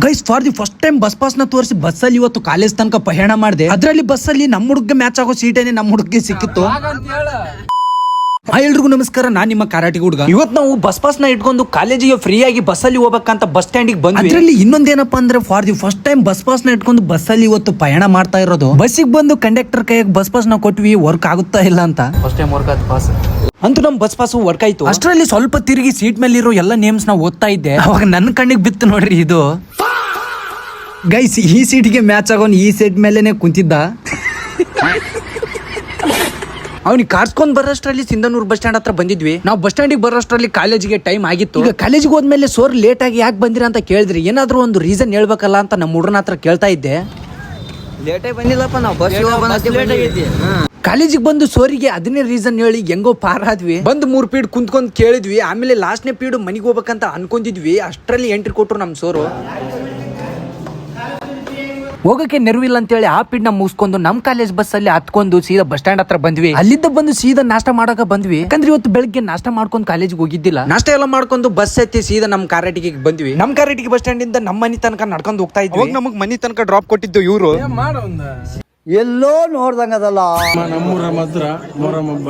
Guys for the first time bus pass ನ ತೋರಿಸಿ ಬಸ್ಸಲ್ಲಿ ಇವತ್ತು ಕಾಲೇಜ್ ತನಕ ಪಯಣ ಮಾಡಿದೆ. ಅದರಲ್ಲಿ ಬಸ್ಸಲ್ಲಿ ನಮ್ಮ ಹುಡುಗ ಮ್ಯಾಚ್ ಆಗೋ ಸೀಟೇನೆ ನಮ್ಮ ಹುಡುಗಗೆ ಸಿಕ್ಕಿತ್ತು. ಎಲ್ರಿಗೂ ನಮಸ್ಕಾರ, ನಾನ್ ನಿಮ್ಮ ಕರಾಟೆ ಹುಡುಗ. ಇವತ್ತು ನಾವು ಬಸ್ ಪಾಸ್ ನ ಇಟ್ಕೊಂಡು ಕಾಲೇಜಿಗೆ ಫ್ರೀ ಆಗಿ ಬಸ್ಸಲ್ಲಿ ಹೋಗ್ಬೇಕಂತ ಬಸ್ ಸ್ಟ್ಯಾಂಡ್ ಬಂದ್ವಿ. ಅದರಲ್ಲಿ ಇನ್ನೊಂದೇನಪ್ಪ ಅಂದ್ರೆ for the first time bus pass ನ ಇಟ್ಕೊಂಡು ಬಸ್ಸಲ್ಲಿ ಇವತ್ತು ಪಯಣ ಮಾಡ್ತಾ ಇರೋದು. ಬಸ್ಸಿಗೆ ಬಂದು ಕಂಡಕ್ಟರ್ ಕೈಯಾಗ ಬಸ್ ಪಾಸ್ ನ ಕೊಟ್ವಿ, ವರ್ಕ್ ಆಗುತ್ತಾ ಇಲ್ಲ ಅಂತ. ಫಸ್ಟ್ ಟೈಮ್ ವರ್ಕ್ ಆದ ಪಾಸ್ ಅಂತೂ ನಮ್ ಬಸ್ ಪಾಸ್ ವರ್ಕ್ ಆಯ್ತು. ಅಷ್ಟರಲ್ಲಿ ಸ್ವಲ್ಪ ತಿರುಗಿ ಸೀಟ್ ಮೇಲೆ ಇರೋ ಎಲ್ಲ ನೇಮ್ಸ್ ನ ಓದ್ತಾ ಇದ್ದೆ. ಅವಾಗ ನನ್ನ ಕಣ್ಣಿಗೆ ಬಿತ್ತು ನೋಡ್ರಿ ಇದು. ಗೈಸ್ ಈ ಸೀಟ್ಗೆ ಮ್ಯಾಚ್ ಆಗೋನ್ ಈ ಸೀಟ್ ಮೇಲೆನೆ ಕುಂತಿದ್ದ. ಅವ್ನಿಗೆ ಕಾರ್ಸ್ಕೊಂಡ್ ಬರೋಷ್ಟ್ರಲ್ಲಿ ಸಿಂಧನೂರ್ ಬಸ್ ಸ್ಟ್ಯಾಂಡ್ ಹತ್ರ ಬಂದಿದ್ವಿ. ನಾವು ಬಸ್ ಸ್ಟ್ಯಾಂಡಿಗೆ ಬರೋಷ್ಟ್ರಲ್ಲಿ ಕಾಲೇಜಿಗೆ ಟೈಮ್ ಆಗಿತ್ತು. ಈಗ ಕಾಲೇಜಿಗೆ ಹೋದ್ಮೇಲೆ ಸೋರ್ ಲೇಟ್ ಆಗಿ ಯಾಕೆ ಬಂದಿರ ಅಂತ ಕೇಳಿದ್ರಿ. ಏನಾದ್ರೂ ಒಂದು ರೀಸನ್ ಹೇಳ್ಬೇಕಲ್ಲ ಅಂತ ನಮ್ಮ ಹುಡುಗನ ಹತ್ರ ಕೇಳ್ತಾ ಇದ್ದೆ. ಲೇಟ್ ಆಗಿ ಬಂದಿಲ್ಲಪ್ಪ, ನಾವು ಕಾಲೇಜಿಗೆ ಬಂದು ಸೋರಿಗೆ ಅದನ್ನೇ ರೀಸನ್ ಹೇಳಿ ಹೆಂಗೋ ಪಾರ್ ಆದ್ವಿ. ಬಂದು 3 ಪೀಡ್ ಕುಂತ್ಕೊಂಡ್ ಕೇಳಿದ್ವಿ. ಆಮೇಲೆ ಲಾಸ್ಟ್ನೇ ಪೀಡ್ ಮನಿಗೆ ಹೋಗ್ಬೇಕಂತ ಅನ್ಕೊಂಡಿದ್ವಿ. ಅಷ್ಟರಲ್ಲಿ ಎಂಟ್ರಿ ಕೊಟ್ರು ನಮ್ ಸೋರು. ಹೋಗಕ್ಕೆ ನೆರವಿಲ್ಲ ಅಂತೇಳಿ ಆ ಪಿಡ್ ನ ಮುಗಿಸ್ಕೊಂಡು ನಮ್ ಕಾಲೇಜ್ ಬಸ್ ಅಲ್ಲಿ ಹತ್ಕೊಂಡು ಸೀದಾ ಬಸ್ ಸ್ಟ್ಯಾಂಡ್ ಹತ್ರ ಬಂದ್ವಿ. ಅಲ್ಲಿದ್ದ ಬಂದು ಸೀದಾ ನಾಷ್ಟ ಮಾಡಕ ಬಂದ್ವಿ. ಯಾಕಂದ್ರೆ ಇವತ್ತು ಬೆಳಗ್ಗೆ ನಾಷ್ಟ ಮಾಡ್ಕೊಂಡು ಕಾಲೇಜಿಗೆ ಹೋಗಿದ್ದಿಲ್ಲ. ನಾಷ್ಟ ಎಲ್ಲ ಮಾಡ್ಕೊಂಡು ಬಸ್ ಹತ್ತಿ ಸೀದಾ ನಮ್ ಕಾರಟಿಗೆ ಬಂದ್ವಿ. ನಮ್ ಕಾರಟಿಗೆ ಬಸ್ ಸ್ಟ್ಯಾಂಡ್ ಇಂದ ನಮ್ ಮನಿ ತನಕ ನಡ್ಕೊಂಡು ಹೋಗ್ತಾ ಇದ್ವಿ. ನಮಗ್ ಮನಿ ತನಕ ಡ್ರಾಪ್ ಕೊಟ್ಟಿದ್ದು ಇವ್ರು. ಎಲ್ಲೋ ನೋಡ್ದಂಗದಲ್ಲ ನಮ್ಮೂರ ಮದ್ರ ಮೊರಂ ಹಬ್ಬ